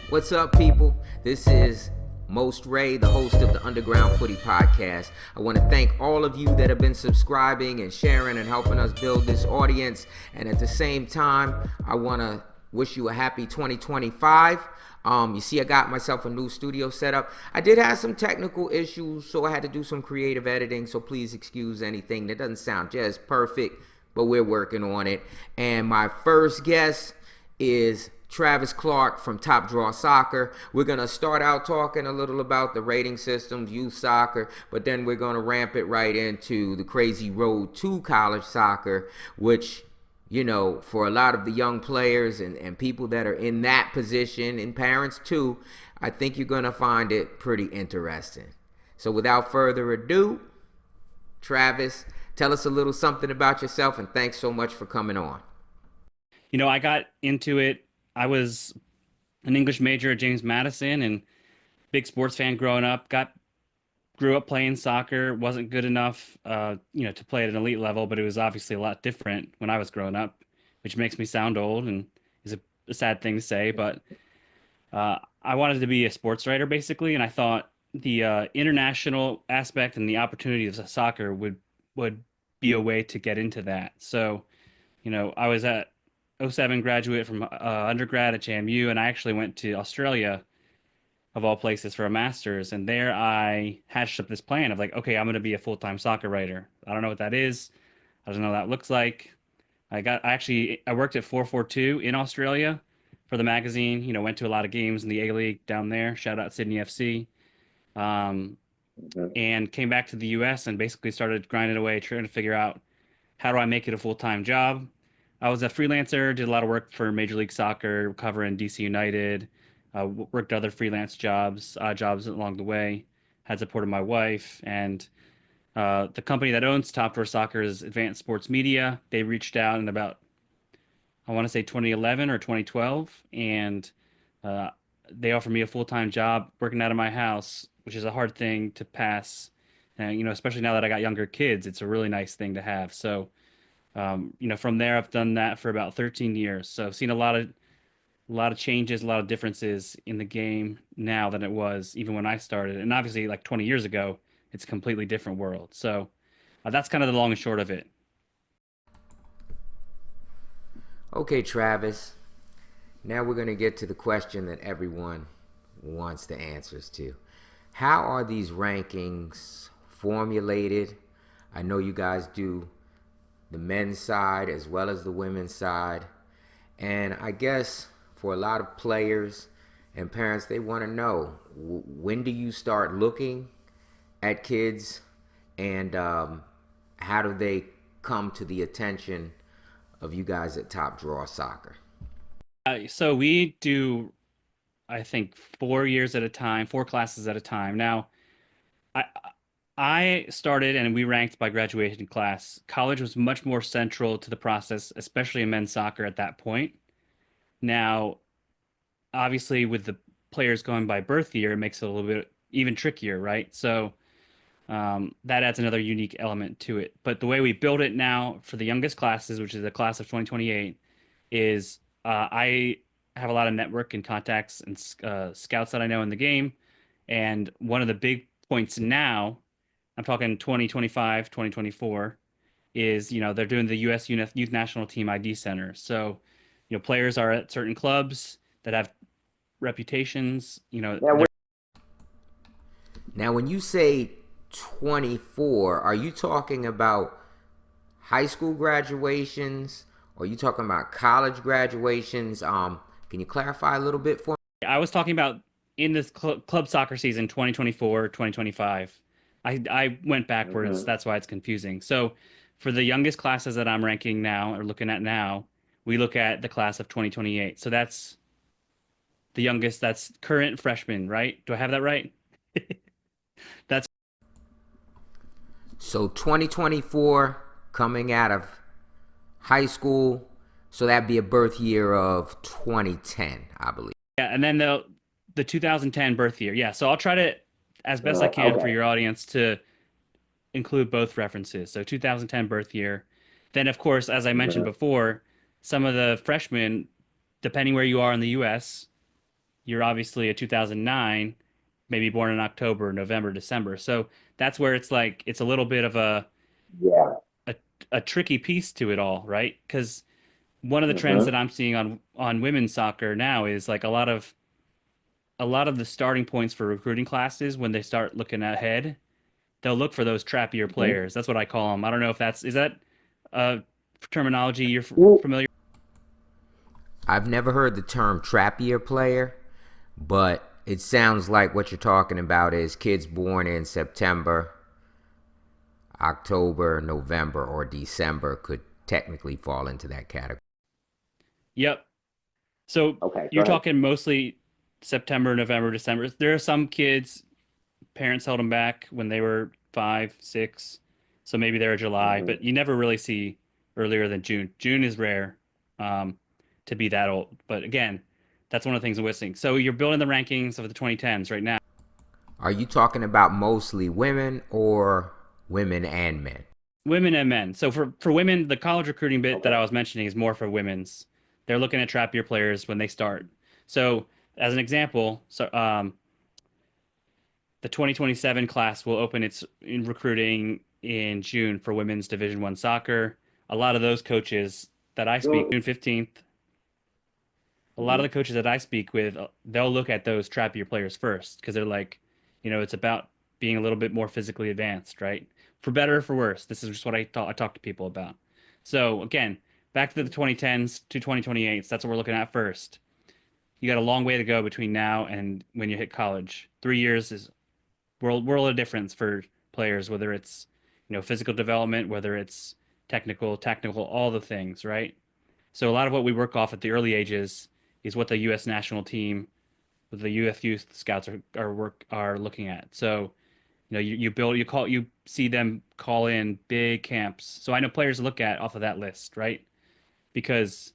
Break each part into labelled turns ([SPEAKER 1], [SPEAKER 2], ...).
[SPEAKER 1] What's up, people? This is Most Ray, the host of the Underground Footy podcast. I want to thank all of you that have been subscribing and sharing and helping us build this audience. And at the same time, I want to wish you a happy 2025. You see, I got myself a new studio set up. I did have some technical issues, so I had to do some creative editing. So please excuse anything that doesn't sound just perfect, but we're working on it. And my first guest is Travis Clark from Top Draw Soccer. We're going to start out talking a little about the rating systems, youth soccer, but then we're going to ramp it right into the crazy road to college soccer, which, you know, for a lot of the young players and people that are in that position, and parents too, I think you're going to find it pretty interesting. So without further ado, Travis, tell us a little something about yourself, and thanks so much for coming on.
[SPEAKER 2] You know, I got into it. I was an English major at James Madison and big sports fan growing up. Grew up playing soccer. Wasn't good enough, to play at an elite level, but it was obviously a lot different when I was growing up, which makes me sound old and is a sad thing to say. But I wanted to be a sports writer basically, and I thought the international aspect and the opportunities of soccer would be a way to get into that. So, I was at '07 graduate from undergrad at JMU, and I actually went to Australia, of all places, for a master's. And there I hatched up this plan of like, okay, I'm going to be a full-time soccer writer. I don't know what that is. I don't know what that looks like. I worked at 442 in Australia for the magazine, went to a lot of games in the A League down there. Shout out Sydney FC. Um, and came back to the US and basically started grinding away, trying to figure out how do I make it a full-time job. I was a freelancer, did a lot of work for Major League Soccer, covering DC United, worked other freelance jobs along the way, had support of my wife, and the company that owns Top Drawer Soccer is Advanced Sports Media. They reached out in about, I want to say 2011 or 2012, and uh, they offered me a full-time job working out of my house, which is a hard thing to pass. And, especially now that I got younger kids, it's a really nice thing to have. So, from there, I've done that for about 13 years. So I've seen a lot of changes, a lot of differences in the game now than it was even when I started. And obviously, like 20 years ago, it's a completely different world. So that's kind of the long and short of it.
[SPEAKER 1] Okay, Travis. Now we're going to get to the question that everyone wants the answers to. How are these rankings formulated? I know you guys do the men's side as well as the women's side. And I guess for a lot of players and parents, they want to know, when do you start looking at kids, and how do they come to the attention of you guys at Top Draw Soccer?
[SPEAKER 2] So we do, I think, 4 years at a time, four classes at a time. Now, I I started and we ranked by graduation class. College was much more central to the process, especially in men's soccer at that point. Now, obviously, with the players going by birth year, it makes it a little bit even trickier, right? So that adds another unique element to it. But the way we build it now for the youngest classes, which is the class of 2028, is I have a lot of network and contacts and scouts that I know in the game. And one of the big points now, I'm talking 2025, 2024, is, they're doing the U.S. Youth National Team ID Center. So, players are at certain clubs that have reputations,
[SPEAKER 1] Now, when you say 24, are you talking about high school graduations, or are you talking about college graduations? Can you clarify a little bit for me?
[SPEAKER 2] I was talking about in this club soccer season 2024, 2025. I went backwards. That's why it's confusing. So for the youngest classes that I'm ranking now or looking at now, we look at the class of 2028. So that's the youngest, that's current freshman, right? Do I have that right? That's
[SPEAKER 1] So 2024, coming out of high school, so that'd be a birth year of 2010, I believe.
[SPEAKER 2] Yeah, and then the 2010 birth year. Yeah, so I'll try to, as best I can for your audience, to include both references. So 2010 birth year. Then, of course, as I mentioned before, some of the freshmen, depending where you are in the U.S., you're obviously a 2009, maybe born in October, November, December. So that's where it's like it's a little bit of
[SPEAKER 3] Yeah.
[SPEAKER 2] a, a tricky piece to it all, right? Because one of the trends that
[SPEAKER 3] Hmm.
[SPEAKER 2] I'm seeing on women's soccer now is like a lot of the starting points for recruiting classes when they start looking ahead, they'll look for those trappier
[SPEAKER 3] Hmm.
[SPEAKER 2] players. That's what I call them. I don't know if that's is that uh terminology you're
[SPEAKER 3] Well,
[SPEAKER 2] familiar.
[SPEAKER 1] I've never heard the term trappier player, but it sounds like what you're talking about is kids born in September, October, November, or December could technically fall into that category.
[SPEAKER 2] Yep. So
[SPEAKER 3] okay, go
[SPEAKER 2] you're
[SPEAKER 3] ahead.
[SPEAKER 2] talking mostly September, November, December. There are some kids, parents held them back when they were 5, 6, so maybe they're July,
[SPEAKER 3] Hmm.
[SPEAKER 2] but you never really see earlier than June. June is rare um, to be that old. But again, that's one of the things I'm missing. So you're building the rankings of the 2010s right now.
[SPEAKER 1] Are you talking about mostly women or women and men?
[SPEAKER 2] Women and men. So for women, the college recruiting bit that
[SPEAKER 3] Okay.
[SPEAKER 2] I was mentioning is more for women's. They're looking at trap year players when they start. So as an example, the 2027 class will open its in recruiting in June for women's Division One soccer. A lot of those coaches that I speak June 15th, a lot of
[SPEAKER 3] Mm-hmm.
[SPEAKER 2] the coaches that I speak with, they'll look at those trap year players first because they're like, it's about being a little bit more physically advanced, right? For better or for worse. This is just what I talk to people about. So again, back to the 2010s to 2028s. That's what we're looking at first. You got a long way to go between now and when you hit college. 3 years is world of difference for players, whether it's physical development, whether it's technical, tactical, all the things, right? So a lot of what we work off at the early ages is what the U.S. national team, with the U.S. youth scouts are looking at. So you see them call in big camps. So I know players to look at off of that list, right? Because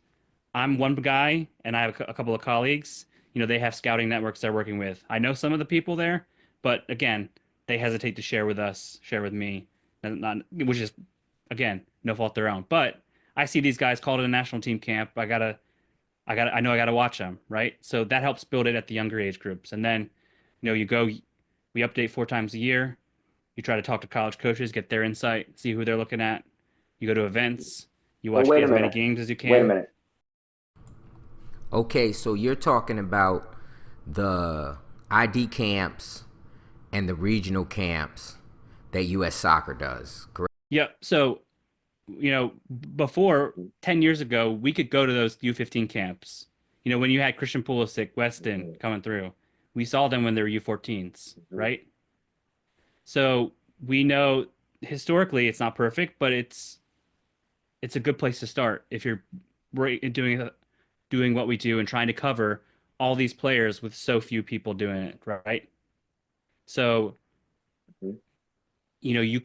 [SPEAKER 2] I'm one guy and I have a couple of colleagues. They have scouting networks they're working with. I know some of the people there, but again, they hesitate to share with us, share with me, which is again no fault their own. But I see these guys called to a national team camp. I know I gotta watch them, right? So that helps build it at the younger age groups. And then, we update 4 times a year. You try to talk to college coaches, get their insight, see who they're looking at. You go to events. You
[SPEAKER 3] Well,
[SPEAKER 2] watch
[SPEAKER 3] wait a
[SPEAKER 2] as many
[SPEAKER 3] minute.
[SPEAKER 2] games as you
[SPEAKER 3] Wait a
[SPEAKER 2] can.
[SPEAKER 3] minute.
[SPEAKER 1] Okay, so you're talking about the ID camps and the regional camps that US Soccer does, correct?
[SPEAKER 2] Yep. So, before 10 years ago, we could go to those U15 camps. When you had Christian Pulisic, Weston
[SPEAKER 3] Hmm.
[SPEAKER 2] coming through, we saw them when they were U14s,
[SPEAKER 3] Hmm.
[SPEAKER 2] right? So we know historically it's not perfect, but it's a good place to start if you're doing what we do and trying to cover all these players with so few people doing it, right? So,
[SPEAKER 3] Hmm.
[SPEAKER 2] you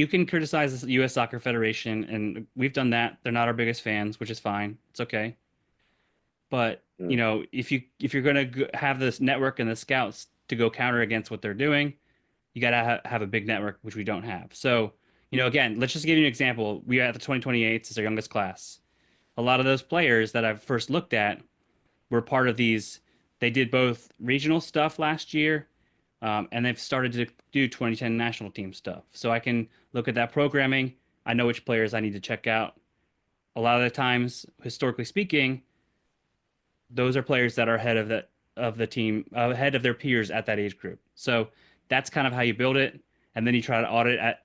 [SPEAKER 2] can criticize the U.S. Soccer Federation, and we've done that. They're not our biggest fans, which is fine. It's okay. But
[SPEAKER 3] Hmm.
[SPEAKER 2] if you're gonna have this network and the scouts to go counter against what they're doing, you gotta have a big network, which we don't have. So, again, let's just give you an example. We are at the 2028s as our youngest class. A lot of those players that I've first looked at were part of these. They did both regional stuff last year, and they've started to do 2010 national team stuff. So I can look at that programming. I know which players I need to check out. A lot of the times, historically speaking, those are players that are ahead of the team, ahead of their peers at that age group. So that's kind of how you build it, and then you try to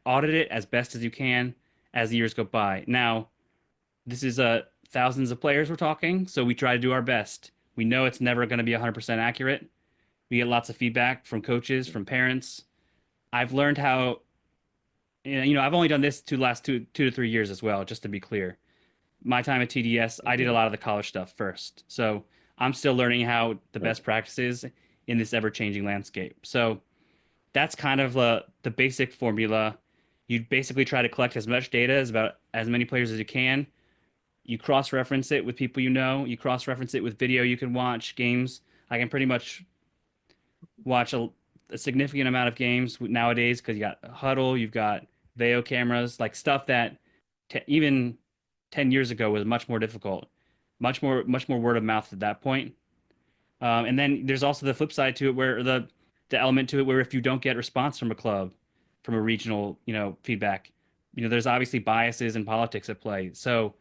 [SPEAKER 2] audit it as best as you can as the years go by. Now, this is thousands of players we're talking, so we try to do our best. We know it's never going to be 100% accurate. We get lots of feedback from coaches, from parents. I've learned how, I've only done this last 2 to 3 years as well, just to be clear. My time at TDS, I did a
[SPEAKER 3] Hmm.
[SPEAKER 2] lot of the college stuff first. So I'm still learning how the
[SPEAKER 3] Hmm.
[SPEAKER 2] best practices in this ever-changing landscape. So that's kind of the basic formula. You basically try to collect as much data as about as many players as you can. You cross-reference it with people you know. You cross-reference it with video you can watch, games. I can pretty much watch a significant amount of games nowadays because you got Huddle, you've got Veo cameras, like stuff that even 10 years ago was much more difficult, much more word of mouth at that point. And then there's also the flip side to it where the element to it where if you don't get response from a club, from a regional, feedback, there's obviously biases and politics at play. So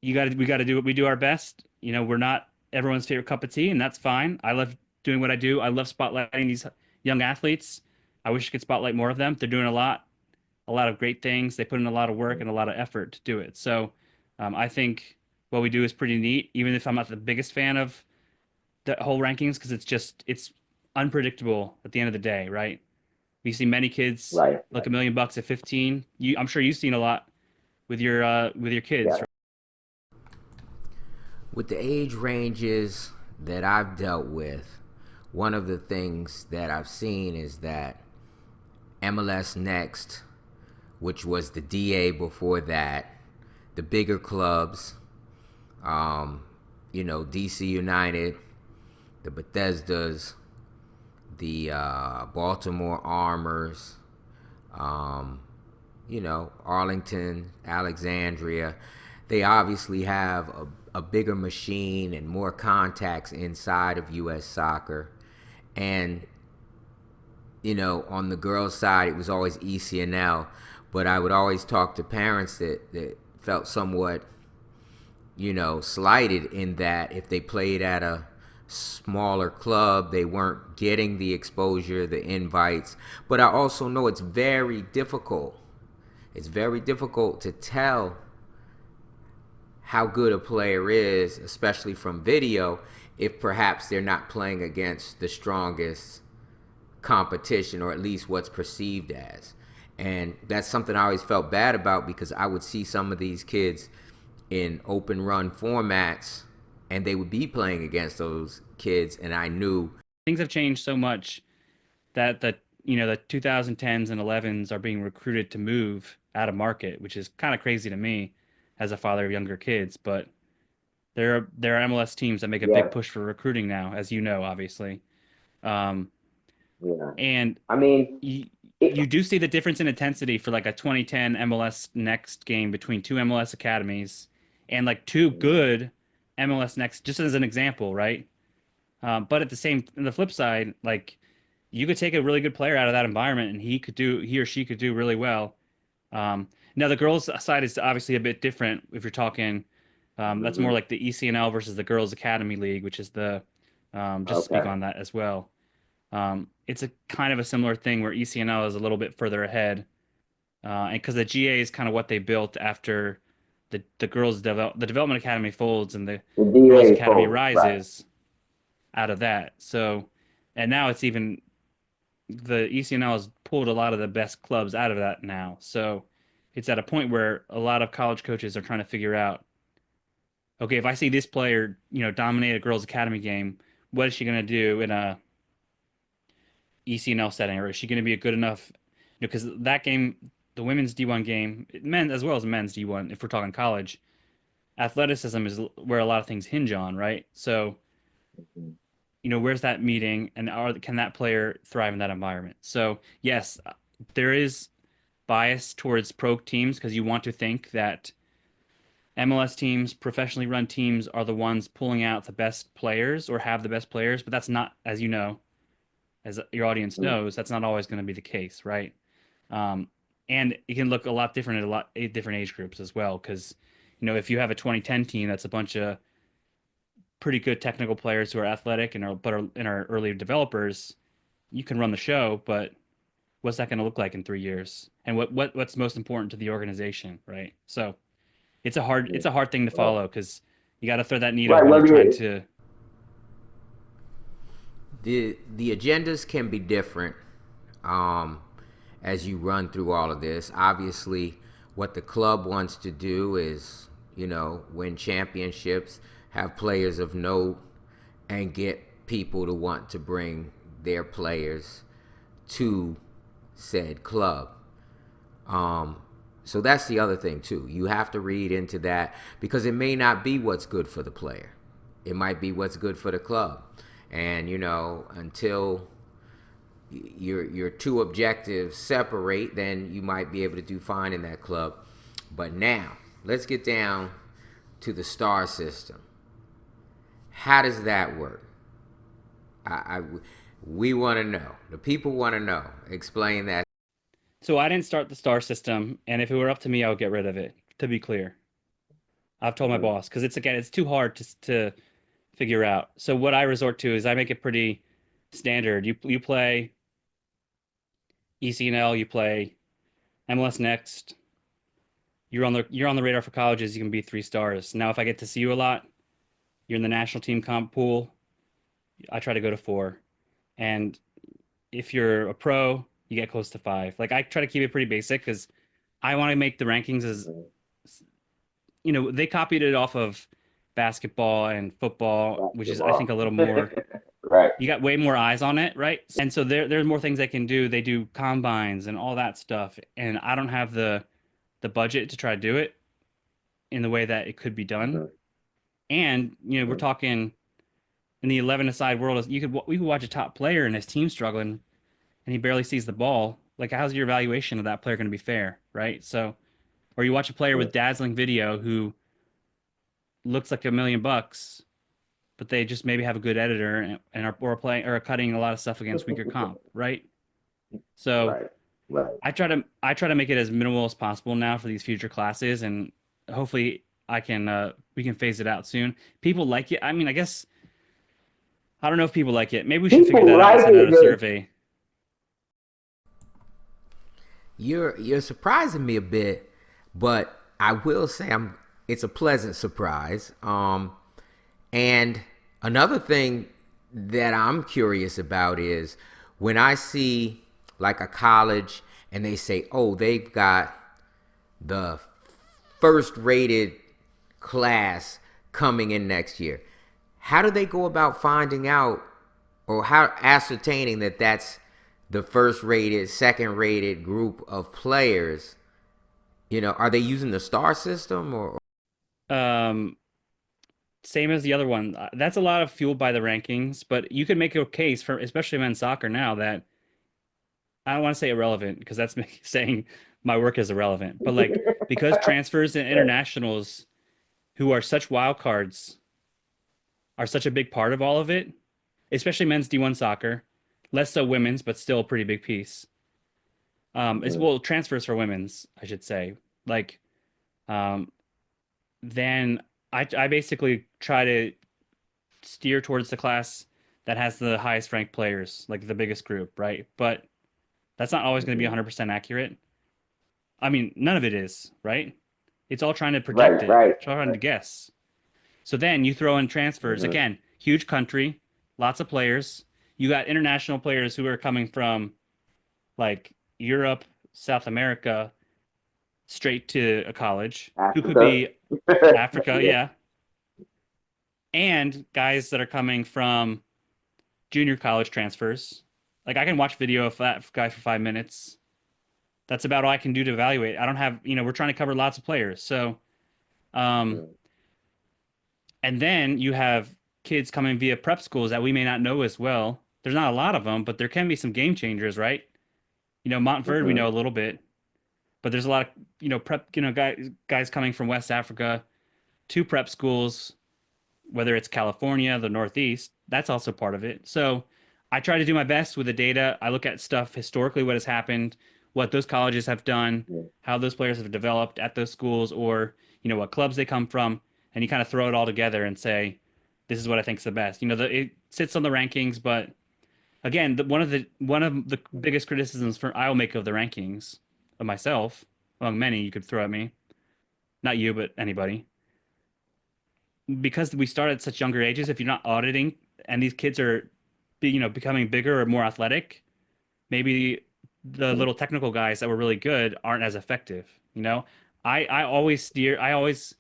[SPEAKER 2] we got to do what we do our best. We're not everyone's favorite cup of tea, and that's fine. I love doing what I do. I love spotlighting these young athletes. I wish I could spotlight more of them. They're doing a lot of great things. They put in a lot of work and a lot of effort to do it. So I think what we do is pretty neat, even if I'm not the biggest fan of the whole rankings, because it's unpredictable at the end of the day, right? We see many kids
[SPEAKER 3] Right.
[SPEAKER 2] like $1 million at 15. I'm sure you've seen a lot with your kids,
[SPEAKER 3] Yeah.
[SPEAKER 2] right?
[SPEAKER 1] With the age ranges that I've dealt with, one of the things that I've seen is that MLS Next, which was the DA before that, the bigger clubs, DC United, the Bethesdas, the Baltimore Armors, Arlington, Alexandria, they obviously have a bigger machine and more contacts inside of U.S. soccer. And, on the girls' side, it was always ECNL. But I would always talk to parents that felt somewhat, slighted in that if they played at a smaller club, they weren't getting the exposure, the invites. But I also know it's very difficult. It's very difficult to tell how good a player is, especially from video, if perhaps they're not playing against the strongest competition, or at least what's perceived as. And that's something I always felt bad about, because I would see some of these kids in open run formats and they would be playing against those kids, and I knew
[SPEAKER 2] Things have changed so much that the 2010s and 11s are being recruited to move out of market, which is kind of crazy to me as a father of younger kids. But there are MLS teams that make a
[SPEAKER 3] Yeah.
[SPEAKER 2] big push for recruiting now, as you know, obviously. Um,
[SPEAKER 3] Yeah.
[SPEAKER 2] and
[SPEAKER 3] I mean,
[SPEAKER 2] you
[SPEAKER 3] it,
[SPEAKER 2] you do see the difference in intensity for like a 2010 MLS Next game between two MLS academies and like two good MLS Next, just as an example, right? But at the flip side, like you could take a really good player out of that environment and he or she could do really well. Now the girls' side is obviously a bit different if you're talking. That's more
[SPEAKER 3] mhm.
[SPEAKER 2] like the ECNL versus the Girls Academy League, which is the just to speak
[SPEAKER 3] Okay.
[SPEAKER 2] on that as well. It's a kind of a similar thing where ECNL is a little bit further ahead, and because the GA is kind of what they built after the Development Academy folds and the
[SPEAKER 3] The
[SPEAKER 2] Girls
[SPEAKER 3] DA
[SPEAKER 2] Academy
[SPEAKER 3] folded, right?
[SPEAKER 2] rises out of that. So, and now it's even the ECNL has pulled a lot of the best clubs out of that now. So it's at a point where a lot of college coaches are trying to figure out, okay, if I see this player, dominate a girls' academy game, what is she going to do in a ECNL setting, or is she going to be a good enough? Because that game, the women's D1 game, men as well as men's D1, if we're talking college, athleticism is where a lot of things hinge on, right? So
[SPEAKER 3] Mhm.
[SPEAKER 2] where's that meeting, and can that player thrive in that environment? So yes, there is bias towards pro teams because you want to think that MLS teams, professionally run teams, are the ones pulling out the best players or have the best players, but that's not, as you know, as your audience
[SPEAKER 3] Mhm.
[SPEAKER 2] knows, that's not always going to be the case, right? Um, and it can look a lot different at different age groups as well, because if you have a 2010 team that's a bunch of pretty good technical players who are athletic and are early developers, you can run the show, but what's that going to look like in 3 years? And what's most important to the organization, right? So it's a hard thing to
[SPEAKER 3] Right.
[SPEAKER 2] follow because you got to thread that needle
[SPEAKER 3] Right.
[SPEAKER 2] when you're
[SPEAKER 3] Whether
[SPEAKER 2] trying
[SPEAKER 3] you,
[SPEAKER 2] to.
[SPEAKER 1] the agendas can be different, um, as you run through all of this. Obviously, what the club wants to do is, win championships, have players of note, and get people to want to bring their players to said club. Um, so that's the other thing too. You have to read into that, because it may not be what's good for the player. It might be what's good for the club. And until your two objectives separate, then you might be able to do fine in that club. But now, let's get down to the star system. How does that work? I we want to know. The people want to know. Explain that.
[SPEAKER 2] So I didn't start the star system, and if it were up to me, I would get rid of it. To be clear, I've told my
[SPEAKER 3] Mhm.
[SPEAKER 2] boss because it's too hard to figure out. So what I resort to is I make it pretty standard. You play ECNL, you play MLS Next. You're on the radar for colleges. You can be 3 stars. Now, if I get to see you a lot, you're in the national team comp pool. I try to go to 4, and if you're a pro, you get close to 5. Like I try to keep it pretty basic because I want to make the rankings as they copied it off of basketball and football, which is I think a
[SPEAKER 3] Basketball.
[SPEAKER 2] little more.
[SPEAKER 3] Right.
[SPEAKER 2] You got way more eyes on it, right? And so there's more things they can do. They do combines and all that stuff, and I don't have the budget to try to do it in the way that it could be done.
[SPEAKER 3] Mhm.
[SPEAKER 2] And we're
[SPEAKER 3] Mhm.
[SPEAKER 2] talking in the 11-a-side world. We could watch a top player and his team struggling, and he barely sees the ball. Like, how's your evaluation of that player going to be fair, right? So, or you watch a player with dazzling video who looks like $1 million, but they just maybe have a good editor and are or playing or are cutting a lot of stuff against weaker comp, right? So
[SPEAKER 3] Right. Right.
[SPEAKER 2] I try to make it as minimal as possible now for these future classes, and hopefully I can we can phase it out soon. People like it. I mean, I guess I don't know if people like it. Maybe we should figure
[SPEAKER 3] People
[SPEAKER 2] that out and
[SPEAKER 3] like
[SPEAKER 2] send out
[SPEAKER 3] it.
[SPEAKER 2] a survey.
[SPEAKER 1] You're surprising me a bit, but I will say it's a pleasant surprise. And another thing that I'm curious about is when I see like a college and they say, "Oh, they've got the first rated class coming in next year." How do they go about finding out or how ascertaining that that's the first rated, second rated group of players? Are they using the star system or
[SPEAKER 2] Um, Same as the other one. That's a lot of fueled by the rankings, but you can make a case for, especially men's soccer now, that I don't want to say irrelevant because that's saying my work is irrelevant, but like because transfers and
[SPEAKER 3] Right.
[SPEAKER 2] internationals who are such wild cards are such a big part of all of it, especially men's D1 soccer, less so women's, but still a pretty big piece. It's
[SPEAKER 3] Mhm.
[SPEAKER 2] well transfers for women's, I should say. Like, um, then I basically try to steer towards the class that has the highest ranked players, like the biggest group, right? But that's not always going to be
[SPEAKER 3] Mhm.
[SPEAKER 2] 100% accurate. I mean, none of it is, right? It's all trying to project
[SPEAKER 3] Right.
[SPEAKER 2] it,
[SPEAKER 3] Right.
[SPEAKER 2] trying to guess. So then you throw in transfers.
[SPEAKER 3] Mhm.
[SPEAKER 2] Again, huge country, lots of players. You got international players who are coming from like Europe, South America, straight to a college, who could
[SPEAKER 3] Africa.
[SPEAKER 2] be Africa,
[SPEAKER 3] Yeah.
[SPEAKER 2] yeah, and guys that are coming from junior college transfers. Like I can watch video of that guy for 5 minutes. That's about all I can do to evaluate. I don't have, we're trying to cover lots of players. So, um,
[SPEAKER 3] Mhm.
[SPEAKER 2] and then you have kids coming via prep schools that we may not know as well. There's not a lot of them, but there can be some game changers, right? Montford, we know
[SPEAKER 3] Mhm.
[SPEAKER 2] a little bit, but there's a lot of, prep, guys coming from West Africa to prep schools, whether it's California, the Northeast, that's also part of it. So I try to do my best with the data. I look at stuff historically, what has happened, what those colleges have done,
[SPEAKER 3] Mhm.
[SPEAKER 2] how those players have developed at those schools, or what clubs they come from, and you kind of throw it all together and say, this is what I think is the best. It sits on the rankings, but again, one of the biggest criticisms for I will make of the rankings of myself, among many you could throw at me, not you, but anybody, because we start at such younger ages, if you're not auditing and these kids are becoming bigger or more athletic, maybe the
[SPEAKER 3] Mhm.
[SPEAKER 2] little technical guys that were really good aren't as effective. I always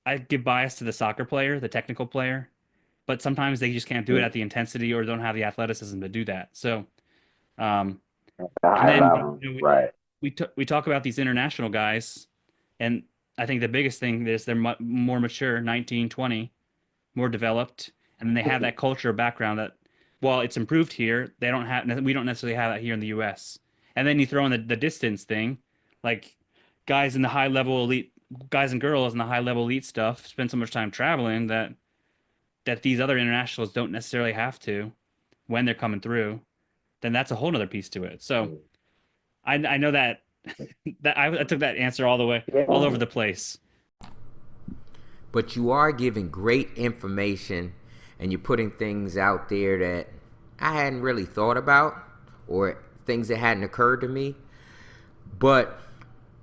[SPEAKER 2] I give bias to the soccer player, the technical player, but sometimes they just can't do it
[SPEAKER 3] Mhm.
[SPEAKER 2] at the intensity or don't have the athleticism to do that. So, um,
[SPEAKER 3] The
[SPEAKER 2] and
[SPEAKER 3] high
[SPEAKER 2] then
[SPEAKER 3] level. Right.
[SPEAKER 2] we talk about these international guys, and I think the biggest thing is they're more mature, 19, 20, more developed, and then they have that culture background that, while it's improved here, we don't necessarily have that here in the U.S. And then you throw in the distance thing, like guys in the high level elite, guys and girls in the high level elite stuff spend so much time traveling that that these other internationals don't necessarily have to when they're coming through, then that's a whole nother piece to it. So
[SPEAKER 3] Mm.
[SPEAKER 2] I know that I took that answer all the way all over
[SPEAKER 3] Yeah.
[SPEAKER 2] the place.
[SPEAKER 1] But you are giving great information and you're putting things out there that I hadn't really thought about or things that hadn't occurred to me. But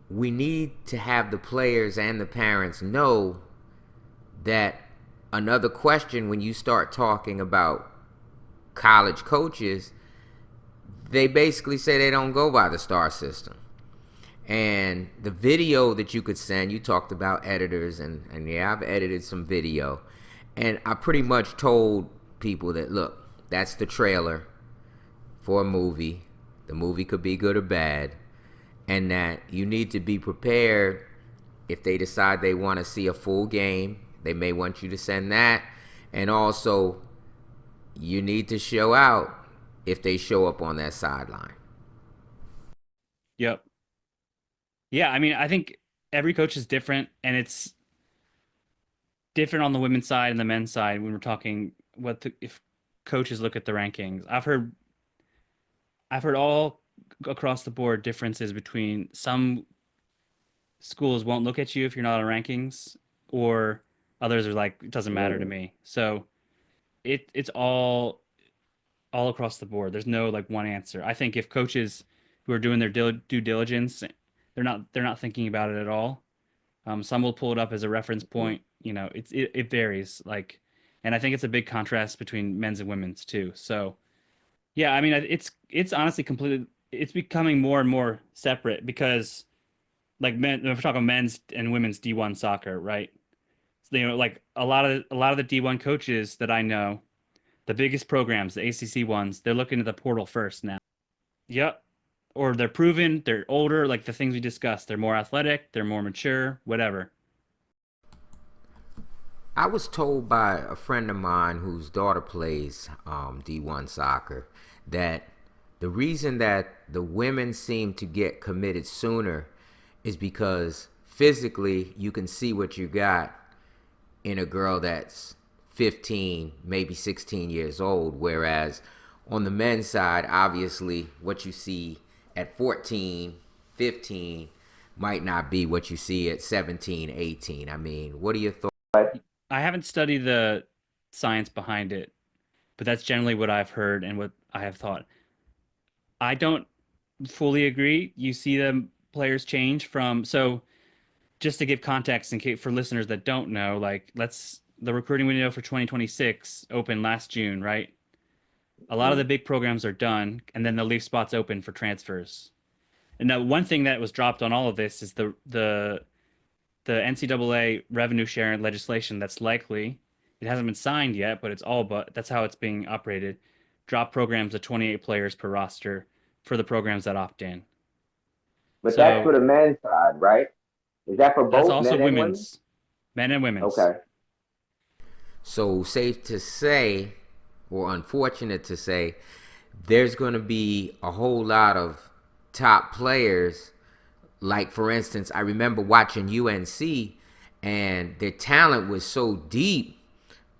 [SPEAKER 1] we need to have the players and the parents know that another question when you start talking about college coaches, they basically say they don't go by the star system. And the video that you could send, you talked about editors, and yeah, I've edited some video. And I pretty much told people that, look, that's the trailer for a movie. The movie could be good or bad. And that you need to be prepared if they decide they want to see a full game. They may want you to send that. And also, you need to show out if they show up on that sideline.
[SPEAKER 2] Yep. Yeah, I mean, I think every coach is different, and it's different on the women's side and the men's side when we're talking if coaches look at the rankings. I've heard all across the board differences between some schools won't look at you if you're not on rankings, or others are like, it doesn't matter to
[SPEAKER 3] Mm.
[SPEAKER 2] me. So it's all across the board. There's no like one answer. I think if coaches who are doing their due diligence, they're not thinking about it at all. Some will pull it up as a reference
[SPEAKER 3] Mm.
[SPEAKER 2] point. It varies. Like, and I think it's a big contrast between men's and women's too. So yeah, I mean, it's honestly completely. It's becoming more and more separate because like we're talking men's and women's D1 soccer, right? So, like a lot of the D1 coaches that I know, the biggest programs, the ACC ones, they're looking at the portal first now. Yep. Or they're proven, they're older, like the things we discussed. They're more athletic, they're more mature, whatever.
[SPEAKER 1] I was told by a friend of mine whose daughter plays D1 soccer that the reason that the women seem to get committed sooner is because physically you can see what you got in a girl that's 15, maybe 16 years old, whereas on the men's side, obviously what you see at 14, 15 might not be what you see at 17, 18. I mean, what are your thoughts?
[SPEAKER 2] I haven't studied the science behind it, but that's generally what I've heard and what I have thought. I don't fully agree. You see the players change from so just to give context in case for listeners that don't know, like let's the recruiting window for 2026 opened last June, right? A lot of the
[SPEAKER 3] Mm.
[SPEAKER 2] big programs are done, and then they'll leave spots open for transfers. And now one thing that was dropped on all of this is the NCAA revenue sharing legislation that's likely it hasn't been signed yet, but it's all but that's how it's being operated. Drop programs to 28 players per roster for the programs that opt in.
[SPEAKER 3] But that's for
[SPEAKER 2] So
[SPEAKER 3] the men's side, right? Is that for
[SPEAKER 2] that's
[SPEAKER 3] both
[SPEAKER 2] also
[SPEAKER 3] men and women?
[SPEAKER 2] women's, men and women's.
[SPEAKER 3] Okay.
[SPEAKER 1] So safe to say, or unfortunate to say, there's going to be a whole lot of top players. Like, for instance, I remember watching UNC, and their talent was so deep,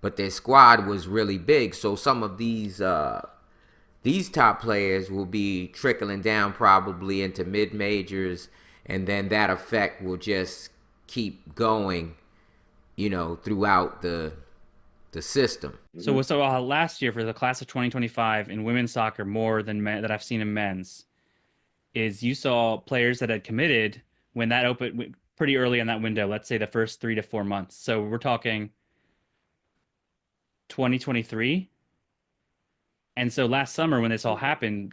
[SPEAKER 1] but their squad was really big. So some of these top players will be trickling down probably into mid majors, and then that effect will just keep going, throughout the system.
[SPEAKER 3] Hmm.
[SPEAKER 2] So last year for the class of 2025 in women's soccer, more than men that I've seen in men's, is you saw players that had committed when that opened pretty early in that window. Let's say the first 3 to 4 months. So we're talking 2023. And so last summer when this all happened,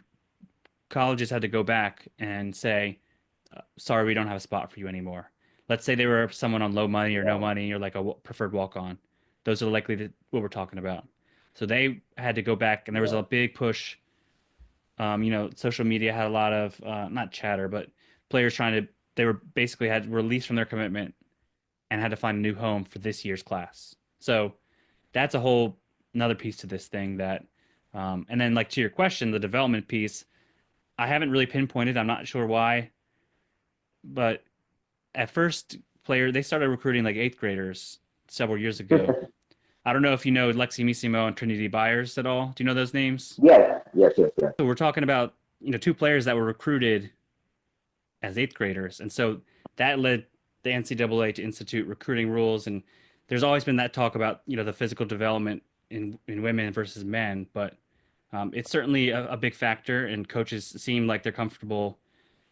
[SPEAKER 2] colleges had to go back and say, sorry, we don't have a spot for you anymore. Let's say they were someone on low money or no
[SPEAKER 3] Yeah.
[SPEAKER 2] money or like a preferred walk on. Those are likely what we're talking about. So they had to go back, and there was
[SPEAKER 3] Yeah.
[SPEAKER 2] a big push. Social media had a lot of not chatter, but players trying to. They were basically had released from their commitment and had to find a new home for this year's class. So that's a whole another piece to this thing that, and then like to your question, the development piece. I haven't really pinpointed. I'm not sure why, but at first, they started recruiting like eighth graders several years ago. I don't know if you know Lexi Misimo and Trinity Byers at all. Do you know those names?
[SPEAKER 3] Yes, yes, yes, yes.
[SPEAKER 2] So we're talking about, two players that were recruited as eighth graders. And so that led the NCAA to institute recruiting rules. And there's always been that talk about, the physical development in women versus men. But it's certainly a big factor. And coaches seem like they're comfortable.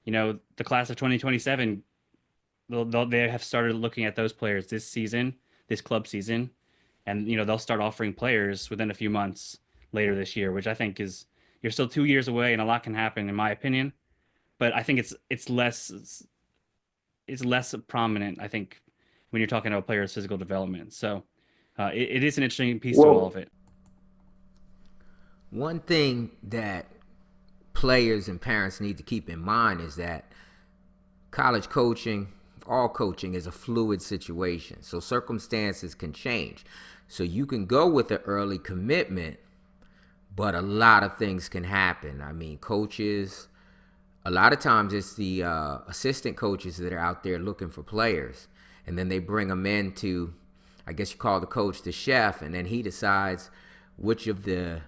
[SPEAKER 2] The class of 2027, they have started looking at those players this season, this club season. And, they'll start offering players within a few months later this year, which I think is, you're still 2 years away and a lot can happen, in my opinion. But I think it's less prominent, I think, when you're talking about players' physical development. So it is an interesting piece to all of
[SPEAKER 3] Well,
[SPEAKER 2] it.
[SPEAKER 1] One thing that players and parents need to keep in mind is that college coaching, all coaching, is a fluid situation. So circumstances can change. So you can go with an early commitment, but a lot of things can happen. I mean, coaches, a lot of times it's the assistant coaches that are out there looking for players. And then they bring them in to, I guess you call the coach the chef, and then he decides which of the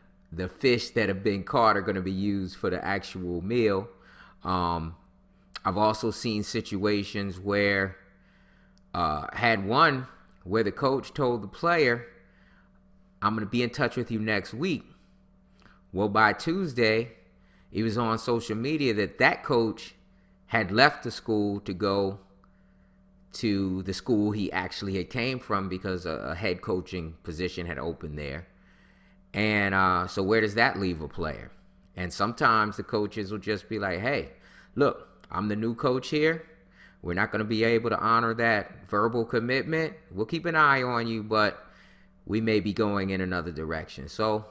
[SPEAKER 1] fish that have been caught are going to be used for the actual meal. I've also seen situations where had one where the coach told the player, I'm going to be in touch with you next week. Well, by Tuesday, it was on social media that coach had left the school to go to the school he actually had came from because a head coaching position had opened there. And so where does that leave a player? And sometimes the coaches will just be like, hey, look, I'm the new coach here. We're not going to be able to honor that verbal commitment. We'll keep an eye on you, but we may be going in another direction. So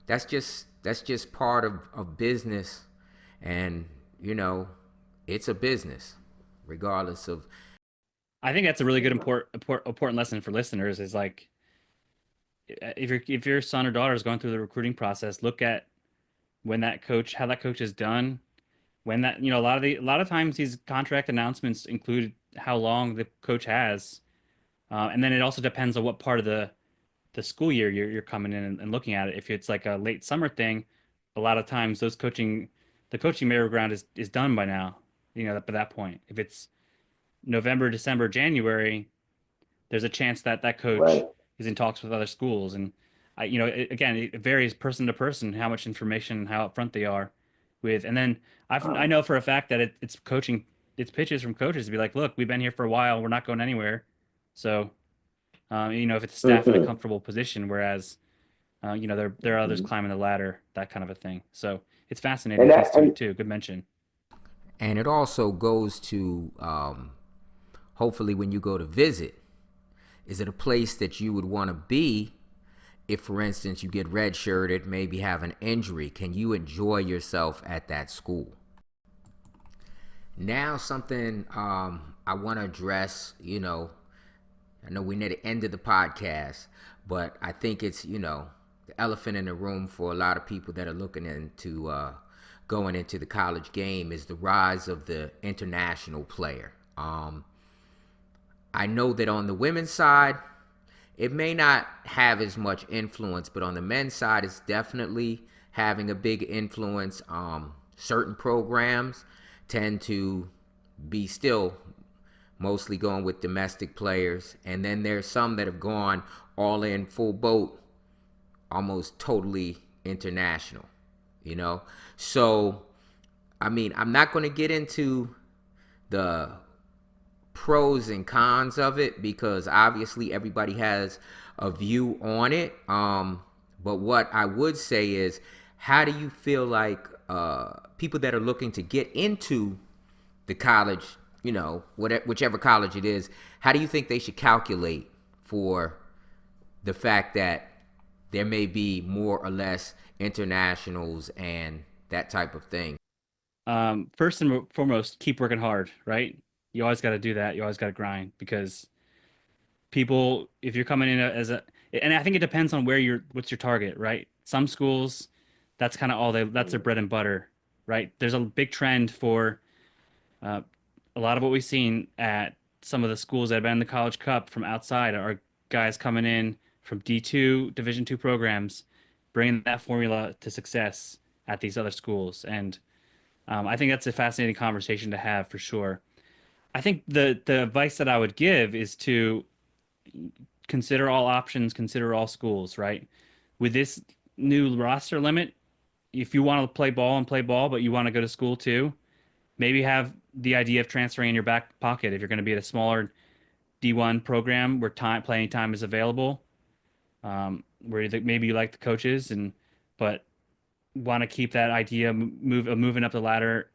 [SPEAKER 1] that's just part of business. And, it's a business, regardless of.
[SPEAKER 2] I think that's a really good important lesson for listeners is like, if your son or daughter is going through the recruiting process, look at how that coach is done. When that, a lot of times these contract announcements include how long the coach has, and then it also depends on what part of the school year you're coming in and looking at it. If it's like a late summer thing, a lot of times the coaching merry-go-round is done by now. By that point, if it's November, December, January, there's a chance that that coach
[SPEAKER 3] right.
[SPEAKER 2] is in talks with other schools. And again, it varies person to person how much information and how upfront they are with. And then I know for a fact that it's pitches from coaches to be like, look, we've been here for a while, we're not going anywhere. So if it's staff in a
[SPEAKER 3] Mhm,
[SPEAKER 2] comfortable position, whereas there are others
[SPEAKER 3] mhm.
[SPEAKER 2] climbing the ladder, that kind of a thing. So it's
[SPEAKER 3] And
[SPEAKER 2] fascinating piece
[SPEAKER 3] that
[SPEAKER 2] to it
[SPEAKER 3] and
[SPEAKER 2] too. Good mention.
[SPEAKER 1] And it also goes to, hopefully when you go to visit, is it a place that you would want to be if, for instance, you get redshirted, maybe have an injury? Can you enjoy yourself at that school? Now, something I want to address, I know we're near the end of the podcast, but I think it's, the elephant in the room for a lot of people that are looking into going into the college game is the rise of the international player. I know that on the women's side, it may not have as much influence, but on the men's side, it's definitely having a big influence. Certain programs tend to be still mostly going with domestic players, and then there's some that have gone all in full boat, almost totally international, So, I mean, I'm not going to get into the pros and cons of it because obviously everybody has a view on it. But what I would say is, how do you feel like people that are looking to get into the college, whichever college it is, how do you think they should calculate for the fact that there may be more or less internationals and that type of thing?
[SPEAKER 2] First and foremost, keep working hard, right? You always got to do that. You always got to grind because people, if you're coming in and I think it depends on what's your target, right? Some schools, that's kind of that's their bread and butter, right? There's a big trend for uh, a lot of what we've seen at some of the schools that have been in the College Cup from outside are guys coming in from D2 Division two programs, bringing that formula to success at these other schools. And I think that's a fascinating conversation to have for sure. I think the advice that I would give is to consider all options, consider all schools, right? With this new roster limit, if you want to play ball, but you want to go to school too, maybe have the idea of transferring in your back pocket if you're going to be at a smaller D1 program where playing time is available, where maybe you like the coaches but want to keep that idea of moving up the ladder,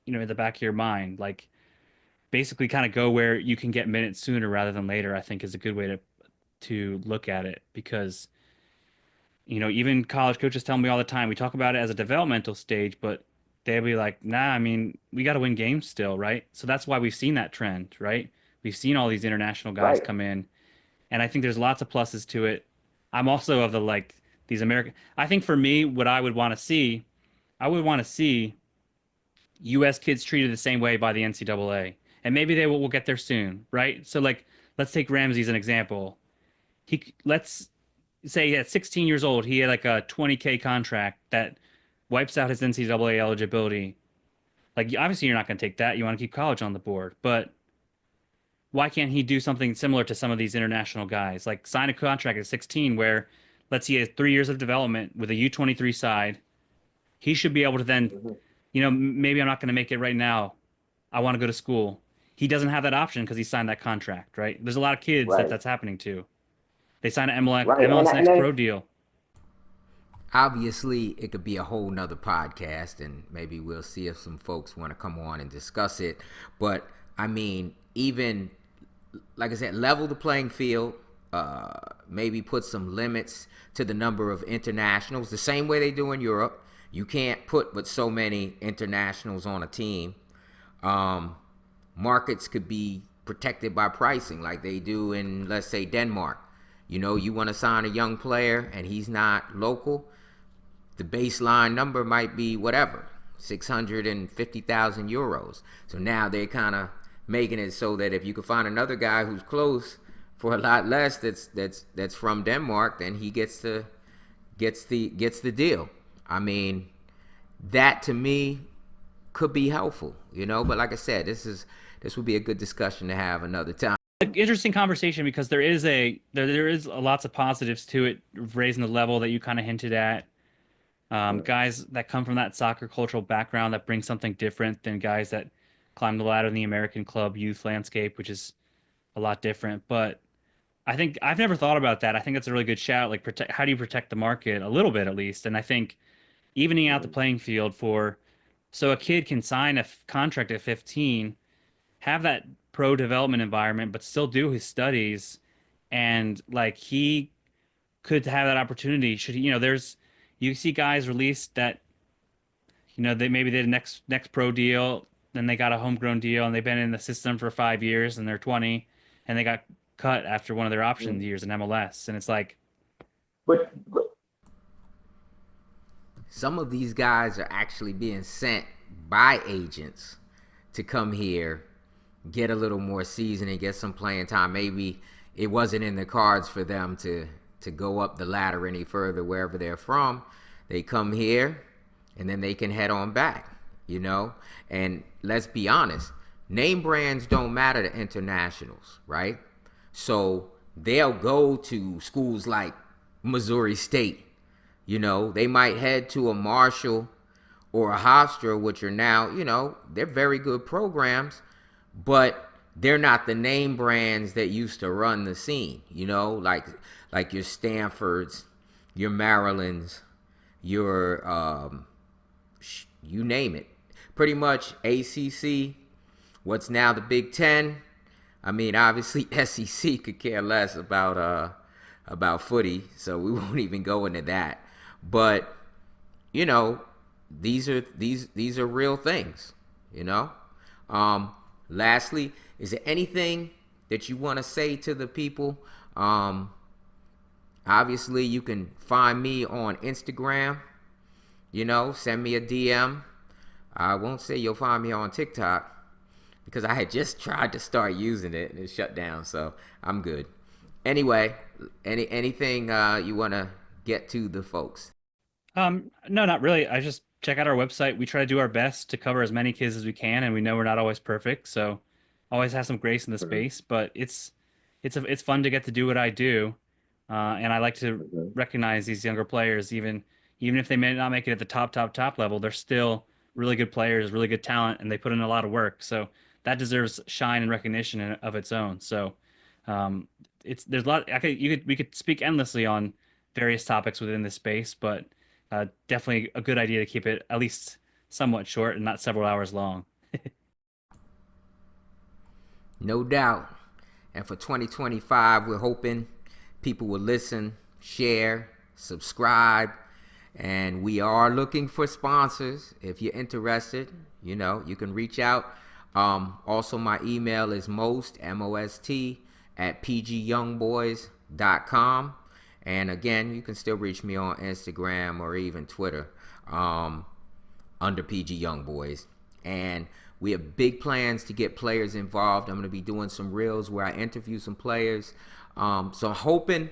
[SPEAKER 2] in the back of your mind, like basically kind of go where you can get minutes sooner rather than later, I think is a good way to look at it because even college coaches tell me all the time, we talk about it as a developmental stage, but they'll be like, nah, I mean, we got to win games still, right? So that's why we've seen that trend, right? We've seen all these international guys
[SPEAKER 3] Right.
[SPEAKER 2] come in, and I think there's lots of pluses to it. I'm also of the like these American. I think for me, what I would want to see, I would want to see U.S. kids treated the same way by the NCAA, and maybe they will get there soon, right? So like, let's take Ramsey as an example. Let's say at 16 years old, he had like a 20K contract that wipes out his NCAA eligibility. Like, obviously, you're not going to take that. You want to keep college on the board. But why can't he do something similar to some of these international guys? Like, sign a contract at 16 where, let's say, he has 3 years of development with a U23 side. He should be able to then,
[SPEAKER 3] Hmm.
[SPEAKER 2] maybe I'm not going to make it right now. I want to go to school. He doesn't have that option because he signed that contract, right? There's a lot of kids
[SPEAKER 3] Right.
[SPEAKER 2] that's happening to. They sign an MLS,
[SPEAKER 3] Right.
[SPEAKER 2] MLS
[SPEAKER 3] And
[SPEAKER 2] Next
[SPEAKER 3] then,
[SPEAKER 2] Pro deal.
[SPEAKER 1] Obviously, it could be a whole nother podcast, and maybe we'll see if some folks want to come on and discuss it. But I mean, even like I said, level the playing field. Maybe put some limits to the number of internationals, the same way they do in Europe. You can't put but so many internationals on a team. Markets could be protected by pricing, like they do in, let's say, Denmark. You want to sign a young player and he's not local, the baseline number might be whatever, 650,000 euros. So now they're kind of making it so that if you can find another guy who's close for a lot less, that's from Denmark, then he gets the deal. I mean, that to me could be helpful, But like I said, this would be a good discussion to have another time.
[SPEAKER 2] Interesting conversation because there is lots of positives to it, raising the level that you kind of hinted at. Guys that come from that soccer cultural background that bring something different than guys that climb the ladder in the American club youth landscape, which is a lot different. But I think I've never thought about that. I think that's a really good shout. Like, how do you protect the market a little bit at least? And I think evening out the playing field so a kid can sign a contract at 15, have that pro development environment, but still do his studies, and like he could have that opportunity. Should he, you see guys released that they maybe did a next pro deal, then they got a homegrown deal, and they've been in the system for 5 years, and they're 20, and they got cut after one of their option years in MLS, and it's like,
[SPEAKER 3] but
[SPEAKER 1] Some of these guys are actually being sent by agents to come here, get a little more seasoning, get some playing time. Maybe it wasn't in the cards for them to go up the ladder any further wherever they're from. They come here, and then they can head on back, And let's be honest, name brands don't matter to internationals, right? So they'll go to schools like Missouri State. They might head to a Marshall or a Hofstra, which are now, they're very good programs, but they're not the name brands that used to run the scene, like your Stanfords, your Marylands, your, you name it. Pretty much ACC, what's now the Big Ten. I mean, obviously SEC could care less about footy, so we won't even go into that. But these are real things. Lastly, is there anything that you want to say to the people? Obviously, you can find me on Instagram. Send me a DM. I won't say you'll find me on TikTok because I had just tried to start using it and it shut down, so I'm good. Anyway, anything you want to get to the folks?
[SPEAKER 2] No, not really. I just check out our website. We try to do our best to cover as many kids as we can, and we know we're not always perfect, so always have some grace in the
[SPEAKER 3] Mhm,
[SPEAKER 2] space. But it's fun to get to do what I do, and I like to
[SPEAKER 3] mhm.
[SPEAKER 2] recognize these younger players, even if they may not make it at the top level, they're still really good players, really good talent, and they put in a lot of work. So that deserves shine and recognition of its own. So um, it's there's a lot. We could speak endlessly on various topics within this space, but definitely a good idea to keep it at least somewhat short and not several hours long.
[SPEAKER 1] No doubt. And for 2025, we're hoping people will listen, share, subscribe, and we are looking for sponsors. If you're interested, you can reach out. Also, my email is most at pgyoungboys.com. And again, you can still reach me on Instagram or even Twitter under PG Youngboys. And we have big plans to get players involved. I'm going to be doing some reels where I interview some players. So I'm hoping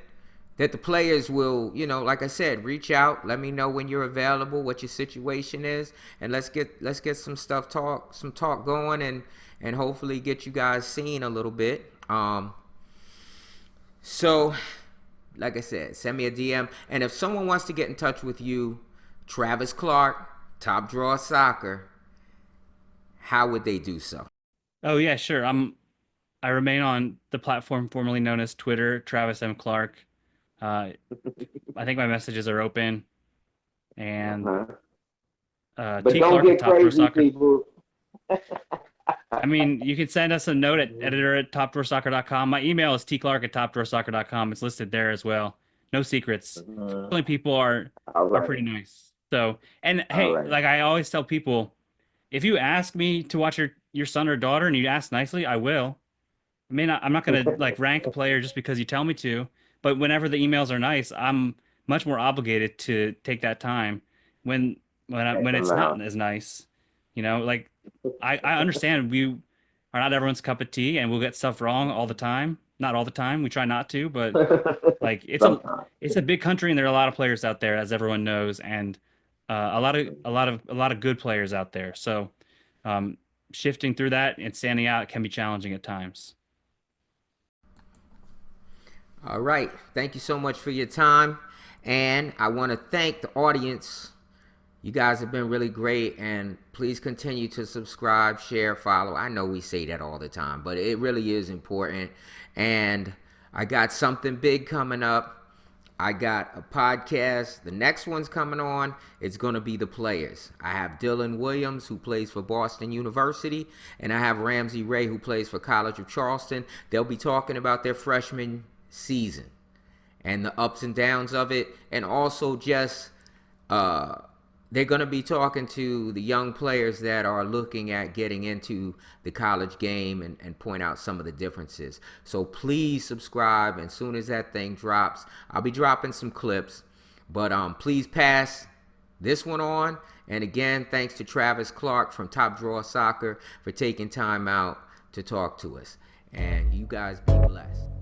[SPEAKER 1] that the players will, like I said, reach out. Let me know when you're available, what your situation is, and let's get some talk going, and hopefully get you guys seen a little bit. So, like I said, send me a DM, and if someone wants to get in touch with you, Travis Clark, Top Drawer Soccer, how would they do so?
[SPEAKER 2] Oh yeah, sure. I remain on the platform formerly known as Twitter, Travis M. Clark. Uh, I think my messages are open, and
[SPEAKER 3] Uh-huh. But
[SPEAKER 2] T
[SPEAKER 3] don't
[SPEAKER 2] Clark at
[SPEAKER 3] get
[SPEAKER 2] Top Drawer
[SPEAKER 3] crazy,
[SPEAKER 2] Soccer.
[SPEAKER 3] people.
[SPEAKER 2] I mean, you can send us a note at editor at topdrawersoccer.com. My email is tclark at topdrawersoccer.com. It's listed there as well. No secrets.
[SPEAKER 3] Mhm.
[SPEAKER 2] Only people
[SPEAKER 3] All
[SPEAKER 2] are
[SPEAKER 3] right.
[SPEAKER 2] pretty nice. So, and
[SPEAKER 3] All
[SPEAKER 2] hey,
[SPEAKER 3] right.
[SPEAKER 2] like I always tell people, if you ask me to watch your son or daughter and you ask nicely, I will. I'm not gonna like rank a player just because you tell me to, but whenever the emails are nice, I'm much more obligated to take that time. When when it's
[SPEAKER 3] Wow.
[SPEAKER 2] not as nice, like I understand we are not everyone's cup of tea, and we'll get stuff wrong all the time. Not all the time. We try not to, but like
[SPEAKER 3] Sometimes.
[SPEAKER 2] it's a big country, and there are a lot of players out there, as everyone knows, and a lot of good players out there. So um, shifting through that and standing out can be challenging at times.
[SPEAKER 1] All right. Thank you so much for your time. And I want to thank the audience. You guys have been really great. And please continue to subscribe, share, follow. I know we say that all the time, but it really is important. And I got something big coming up. I got a podcast. The next one's coming on. It's going to be the players. I have Dylan Williams, who plays for Boston University, and I have Ramsey Ray, who plays for College of Charleston. They'll be talking about their freshman season and the ups and downs of it, and also just uh, they're going to be talking to the young players that are looking at getting into the college game, and point out some of the differences. So please subscribe, and as soon as that thing drops, I'll be dropping some clips. But please pass this one on. And again, thanks to Travis Clark from Top Drawer Soccer for taking time out to talk to us. And you guys be blessed.